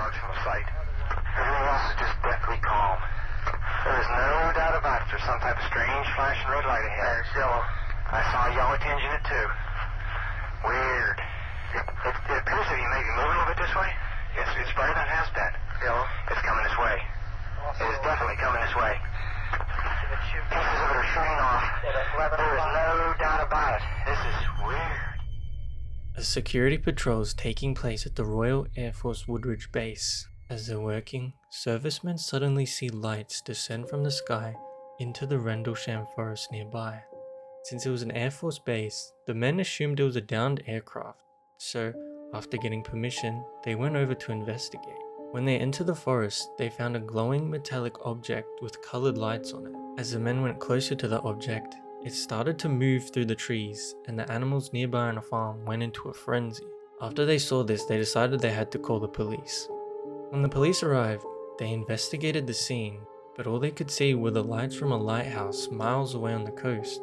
yards from the site. Everything else is just deathly calm. There is no doubt about it. There's some type of strange flashing red light ahead. It's yellow. I saw a yellow tinge in it too. Weird. It appears to be maybe moving a little bit this way. Yes, it's brighter than it has been. Yellow. It's coming this way. It is definitely coming this way. Pieces of it are shooting off. There is no doubt about it. This is weird. A security patrol is taking place at the Royal Air Force Woodridge base. As they're working, servicemen suddenly see lights descend from the sky into the Rendlesham forest nearby. Since it was an Air Force base, the men assumed it was a downed aircraft, so after getting permission, they went over to investigate. When they entered the forest, they found a glowing metallic object with colored lights on it. As the men went closer to the object, it started to move through the trees, and the animals nearby on a farm went into a frenzy. After they saw this, they decided they had to call the police. When the police arrived, they investigated the scene, but all they could see were the lights from a lighthouse miles away on the coast.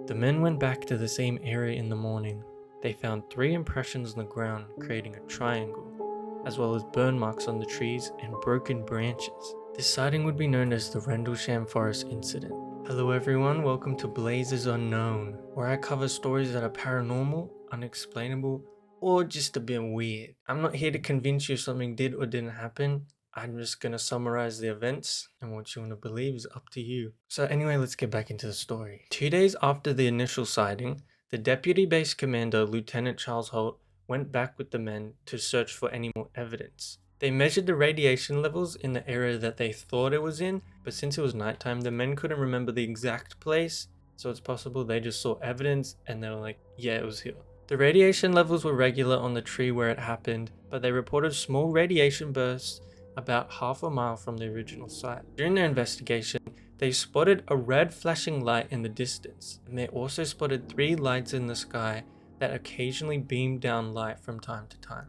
The men went back to the same area in the morning. They found 3 impressions on the ground, creating a triangle, as well as burn marks on the trees and broken branches. This sighting would be known as the Rendlesham Forest Incident. Hello everyone, welcome to Blazes Unknown, where I cover stories that are paranormal, unexplainable, or just a bit weird. I'm not here to convince you something did or didn't happen. I'm just gonna summarize the events, and what you want to believe is up to you. So anyway, let's get back into the story. 2 days after the initial sighting, the Deputy Base Commander, Lieutenant Charles Holt, went back with the men to search for any more evidence. They measured the radiation levels in the area that they thought it was in, but since it was nighttime, the men couldn't remember the exact place, so it's possible they just saw evidence and they were like, yeah, it was here. The radiation levels were regular on the tree where it happened, but they reported small radiation bursts about half a mile from the original site. During their investigation, they spotted a red flashing light in the distance, and they also spotted 3 lights in the sky that occasionally beamed down light from time to time.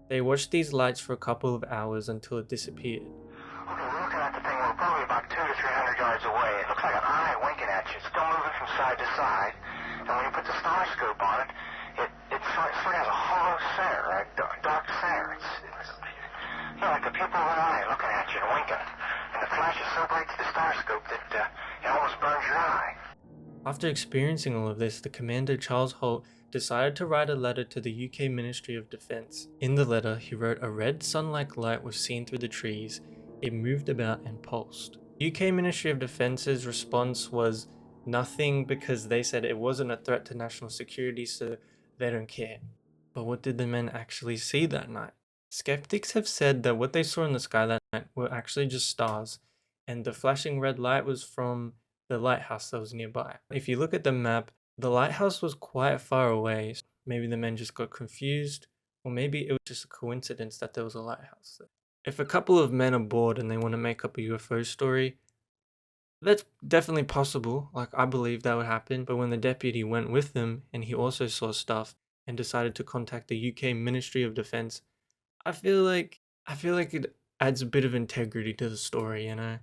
They watched these lights for a couple of hours until it disappeared. Okay, we're looking at the thing. We're probably about 200 to 300 yards away. It looks like an eye winking at you. It's still moving from side to side. And when you put the star scope on it, it sort of has a hollow center, a dark center. It's like the pupil of an eye looking at you and winking. And the flash is so bright to the star scope that it almost burns your eye. After experiencing all of this, the commander Charles Holt decided to write a letter to the UK Ministry of Defence. In the letter, he wrote a red sun-like light was seen through the trees. It moved about and pulsed. UK Ministry of Defence's response was nothing, because they said it wasn't a threat to national security, so they don't care. But what did the men actually see that night? Skeptics have said that what they saw in the sky that night were actually just stars, and the flashing red light was from the lighthouse that was nearby. If you look at the map, the lighthouse was quite far away. Maybe the men just got confused, or maybe it was just a coincidence that there was a lighthouse there. If a couple of men are bored and they want to make up a UFO story, that's definitely possible. Like, I believe that would happen. But when the deputy went with them and he also saw stuff and decided to contact the UK Ministry of Defence, I feel like it adds a bit of integrity to the story, you know?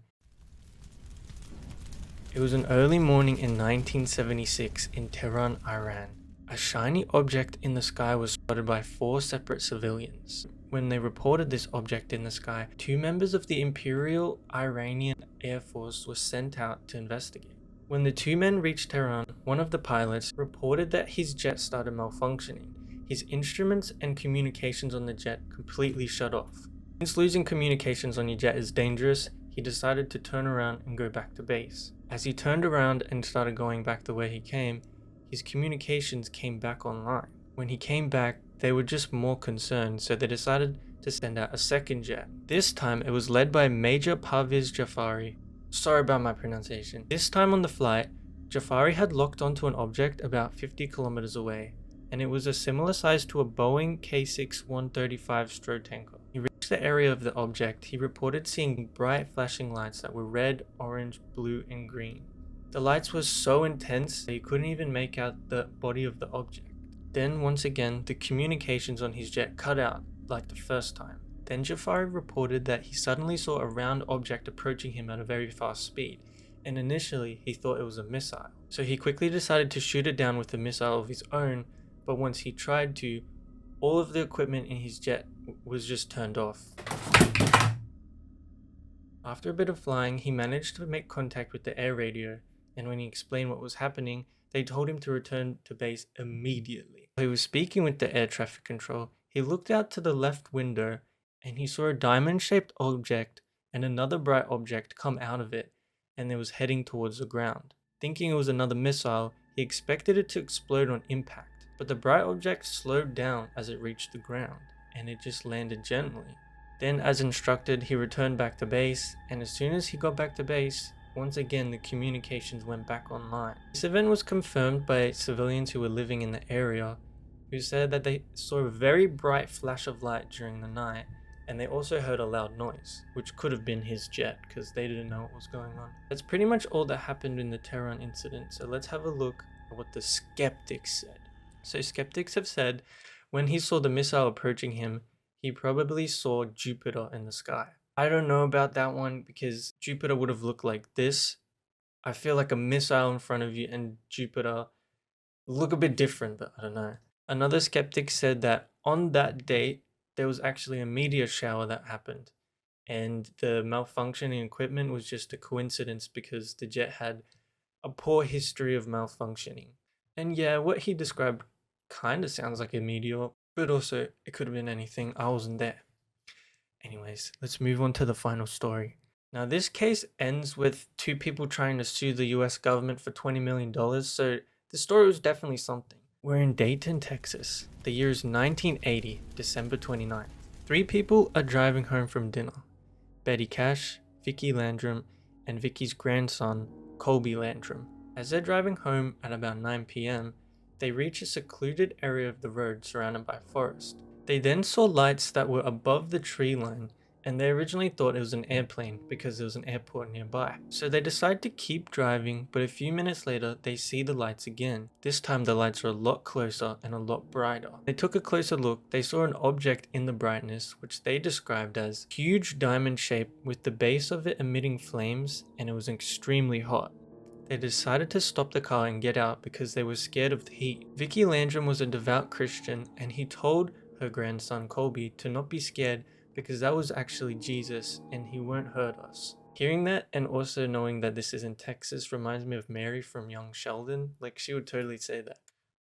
It was an early morning in 1976 in Tehran, Iran. A shiny object in the sky was spotted by 4 separate civilians. When they reported this object in the sky, 2 members of the Imperial Iranian Air Force were sent out to investigate. When the 2 men reached Tehran, one of the pilots reported that his jet started malfunctioning. His instruments and communications on the jet completely shut off. Since losing communications on your jet is dangerous, he decided to turn around and go back to base. As he turned around and started going back the way he came, his communications came back online. When he came back, they were just more concerned, so they decided to send out a second jet. This time, it was led by Major Parviz Jafari. Sorry about my pronunciation. This time on the flight, Jafari had locked onto an object about 50 kilometers away, and it was a similar size to a Boeing K6-135 Strotanker. He reached the area of the object. He reported seeing bright flashing lights that were red, orange, blue, and green. The lights were so intense that he couldn't even make out the body of the object. Then once again, the communications on his jet cut out like the first time. Then Jafari reported that he suddenly saw a round object approaching him at a very fast speed, and initially he thought it was a missile. So he quickly decided to shoot it down with a missile of his own, but once he tried to, all of the equipment in his jet was just turned off. After a bit of flying, he managed to make contact with the air radio, and when he explained what was happening, they told him to return to base immediately. While he was speaking with the air traffic control, he looked out to the left window and he saw a diamond-shaped object and another bright object come out of it, and it was heading towards the ground. Thinking it was another missile, he expected it to explode on impact, but the bright object slowed down as it reached the ground, and it just landed gently. Then, as instructed, he returned back to base, and as soon as he got back to base, once again the communications went back online. This event was confirmed by civilians who were living in the area, who said that they saw a very bright flash of light during the night, and they also heard a loud noise, which could have been his jet because they didn't know what was going on. That's pretty much all that happened in the Tehran incident, so let's have a look at what the skeptics said. So skeptics have said when he saw the missile approaching him, he probably saw Jupiter in the sky. I don't know about that one because Jupiter would have looked like this. I feel like a missile in front of you and Jupiter look a bit different, but I don't know. Another skeptic said that on that date, there was actually a meteor shower that happened, and the malfunctioning equipment was just a coincidence because the jet had a poor history of malfunctioning. And yeah, what he described kind of sounds like a meteor, but also it could have been anything. I wasn't there. Anyways, let's move on to the final story. Now, this case ends with two people trying to sue the US government for $20 million, so the story was definitely something. We're in Dayton, Texas. The year is 1980, December 29th. Three people are driving home from dinner. Betty Cash, Vicki Landrum, and Vicki's grandson, Colby Landrum. As they're driving home at about 9 p.m., they reach a secluded area of the road surrounded by forest. They then saw lights that were above the tree line, and they originally thought it was an airplane because there was an airport nearby. So they decide to keep driving, but a few minutes later they see the lights again. This time the lights are a lot closer and a lot brighter. They took a closer look. They saw an object in the brightness, which they described as huge diamond shape with the base of it emitting flames, and it was extremely hot. They decided to stop the car and get out because they were scared of the heat. Vicki Landrum was a devout Christian, and he told her grandson Colby to not be scared because that was actually Jesus and he won't hurt us. Hearing that and also knowing that this is in Texas reminds me of Mary from Young Sheldon. Like, she would totally say that.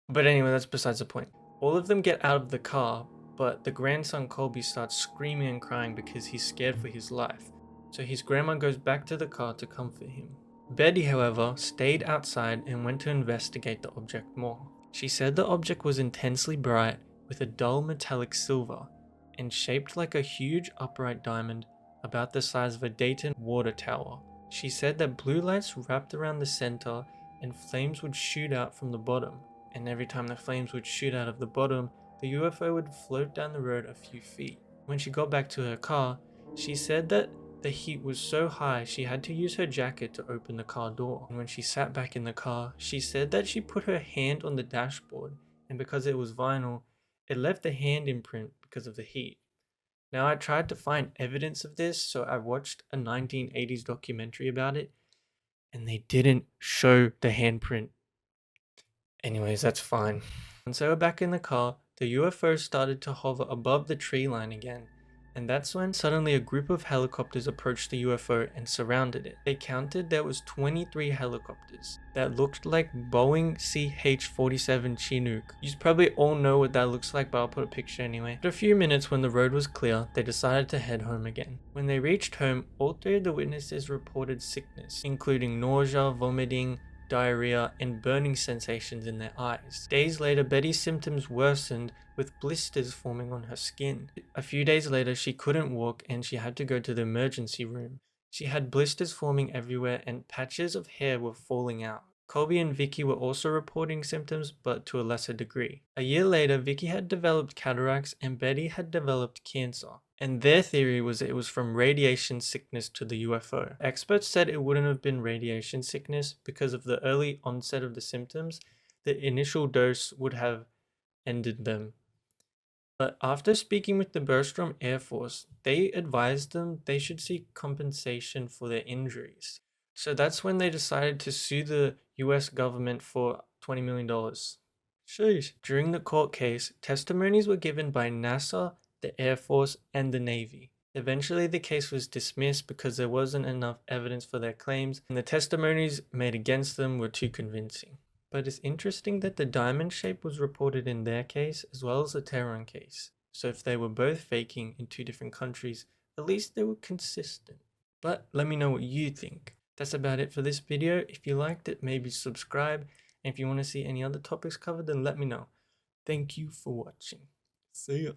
But anyway, that's besides the point. All of them get out of the car, but the grandson Colby starts screaming and crying because he's scared for his life. So his grandma goes back to the car to comfort him. Betty, however, stayed outside and went to investigate the object more. She said the object was intensely bright with a dull metallic silver and shaped like a huge upright diamond about the size of a Dayton water tower. She said that blue lights wrapped around the center and flames would shoot out from the bottom, and every time the flames would shoot out of the bottom, the UFO would float down the road a few feet. When she got back to her car, she said that the heat was so high she had to use her jacket to open the car door. And when she sat back in the car, she said that she put her hand on the dashboard, and because it was vinyl, it left a hand imprint because of the heat. Now, I tried to find evidence of this, so I watched a 1980s documentary about it, and they didn't show the handprint. Anyways, that's fine. And so back in the car, the UFO started to hover above the tree line again, and that's when suddenly a group of helicopters approached the UFO and surrounded it. They counted there was 23 helicopters that looked like Boeing CH-47 Chinook. You probably all know what that looks like, but I'll put a picture anyway. After a few minutes, when the road was clear, they decided to head home again. When they reached home, all three of the witnesses reported sickness, including nausea, vomiting, diarrhea, and burning sensations in their eyes. Days later, Betty's symptoms worsened with blisters forming on her skin. A few days later, she couldn't walk and she had to go to the emergency room. She had blisters forming everywhere and patches of hair were falling out. Colby and Vicki were also reporting symptoms, but to a lesser degree. A year later, Vicki had developed cataracts and Betty had developed cancer. And their theory was that it was from radiation sickness to the UFO. Experts said it wouldn't have been radiation sickness because of the early onset of the symptoms. The initial dose would have ended them. But after speaking with the Bergstrom Air Force, they advised them they should seek compensation for their injuries. So that's when they decided to sue the US government for $20 million. Sheesh. During the court case, testimonies were given by NASA, the Air Force, and the Navy. Eventually, the case was dismissed because there wasn't enough evidence for their claims, and the testimonies made against them were too convincing. But it's interesting that the diamond shape was reported in their case as well as the Tehran case. So if they were both faking in two different countries, at least they were consistent. But let me know what you think. That's about it for this video. If you liked it, maybe subscribe. And if you want to see any other topics covered, then let me know. Thank you for watching. See ya.